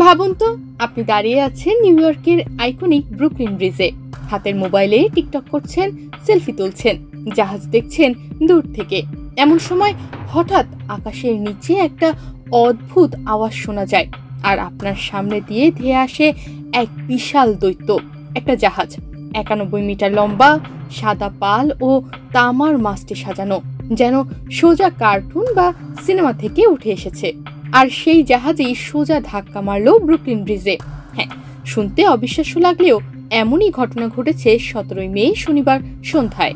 ভাবুন তো, আপনি দাঁড়িয়ে আছেন নিউ ইয়র্কের আইকনিক ব্রুকলিন ব্রিজে, হাতের মোবাইলে টিকটক করছেন, সেলফি তুলছেন, জাহাজ দেখছেন দূর থেকে। এমন সময় হঠাৎ আকাশের নিচে একটা অদ্ভুত আওয়াজ শোনা যায়, আর আপনার সামনে দিয়ে ধেয়ে আসে এক বিশাল দৈত্য, একটা জাহাজ, 91 মিটার লম্বা, সাদা পাল ও তামার মাস্টে সাজানো, যেন সোজা কার্টুন বা সিনেমা থেকে উঠে এসেছে। আর সেই জাহাজেই সোজা ধাক্কা মারল ব্রুকলিন ব্রিজে। হ্যাঁ, শুনতে অবিশ্বাস্য লাগলেও এমনই ঘটনা ঘটেছে 17 মে শনিবার সন্ধ্যায়।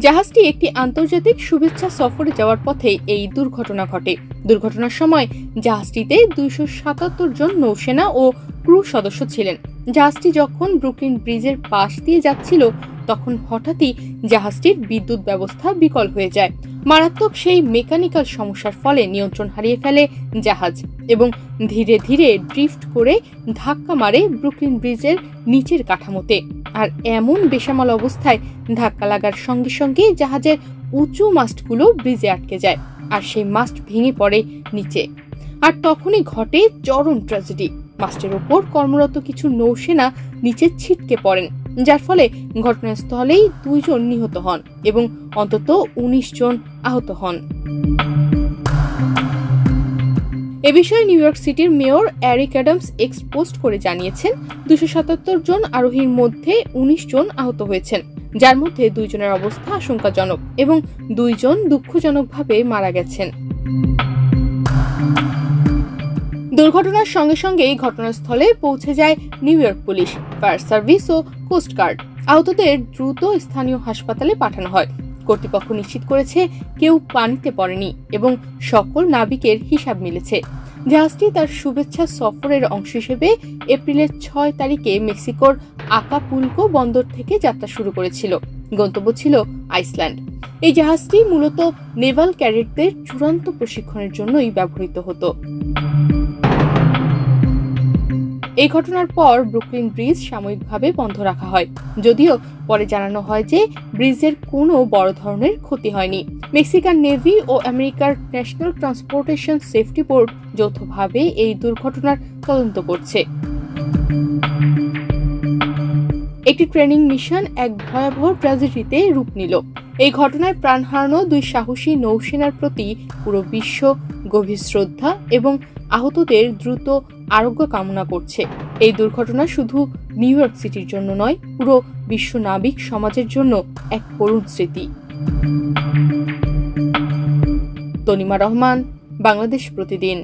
জাহাজটি একটি আন্তর্জাতিক শুভেচ্ছা সফরে যাওয়ার পথে এই দুর্ঘটনা ঘটে। দুর্ঘটনার সময় জাহাজটিতে 277 জন নৌসেনা ও ক্রু সদস্য ছিলেন। জাহাজটি যখন ব্রুকলিন ব্রিজের পাশ দিয়ে যাচ্ছিল, তখন হঠাৎই জাহাজটির বিদ্যুৎ ব্যবস্থা বিকল হয়ে যায়। মারাত্মক সেই মেকানিক্যাল সমস্যার ফলে নিয়ন্ত্রণ হারিয়ে ফেলে জাহাজ এবং ধীরে ধীরে ড্রিফট করে ধাক্কা মারে ব্রুকলিন ব্রিজের নিচের কাঠামোতে। আর এমন বেসামাল অবস্থায় ধাক্কা লাগার সঙ্গে সঙ্গে জাহাজের উঁচু মাস্টগুলো ব্রিজে আটকে যায়, আর সেই মাস্ট ভেঙে পড়ে নিচে। আর তখনই ঘটে চরম ট্র্যাজেডি। মাস্টের ওপর কর্মরত কিছু নৌসেনা নিচে ছিটকে পড়েন, যার ফলে ঘটনাস্থলেই 2 জন নিহত হন এবং অন্তত 19 জন আহত হন। এ বিষয়ে নিউ ইয়র্ক সিটির mayor Eric Adams x post করে জানিয়েছেন, 277 জন আরোহীর মধ্যে 19 জন আহত হয়েছেন, যার মধ্যে 2 জনের অবস্থা আশঙ্কাজনক এবং 2 জন দুঃখজনকভাবে মারা গেছেন। দুর্ঘটনার সঙ্গে সঙ্গেই ঘটনাস্থলে পৌঁছে যায় New York police, fire service ও কোস্টগার্ড। আহতদের দ্রুত স্থানীয় হাসপাতালে পাঠানো হয়। কর্তৃপক্ষ নিশ্চিত করেছে কেউ পানিতে পড়েনি এবং সকল নাবিকের হিসাব মিলেছে। জাহাজটি তার শুভেচ্ছা সফরের অংশ হিসেবে এপ্রিলের 6 তারিখে মেক্সিকোর আকাপুলকো বন্দর থেকে যাত্রা শুরু করেছিল। গন্তব্য ছিল আইসল্যান্ড। এই জাহাজটি মূলত নেভাল ক্যাডেটদের চূড়ান্ত প্রশিক্ষণের জন্যই ব্যবহৃত হতো। এই ঘটনার পর ব্রুকলিন ব্রিজ সাময়িকভাবে বন্ধ রাখা হয়, যদিও পরে জানানো হয় যে ব্রিজের কোনো বড় ধরনের ক্ষতি হয়নি। মেক্সিকান নেভি ও আমেরিকার ন্যাশনাল ট্রান্সপোর্টেশন সেফটি বোর্ড যৌথভাবে এই দুর্ঘটনার তদন্ত করছে। একটি ট্রেনিং মিশন এক ভয়াবহ ট্র্যাজেডিতে রূপ নিল। এই ঘটনায় প্রাণ হারানো 2 সাহসী নৌসেনার প্রতি পুরো বিশ্ব গভীর শ্রদ্ধা এবং আহতদের দ্রুত আরোগ্য কামনা করছে। এই দুর্ঘটনা শুধু নিউ ইয়র্ক সিটির জন্য নয়, পুরো বিশ্ব নাবিক সমাজের জন্য এক করুণ স্মৃতি। তনিমা রহমান, বাংলাদেশ প্রতিদিন।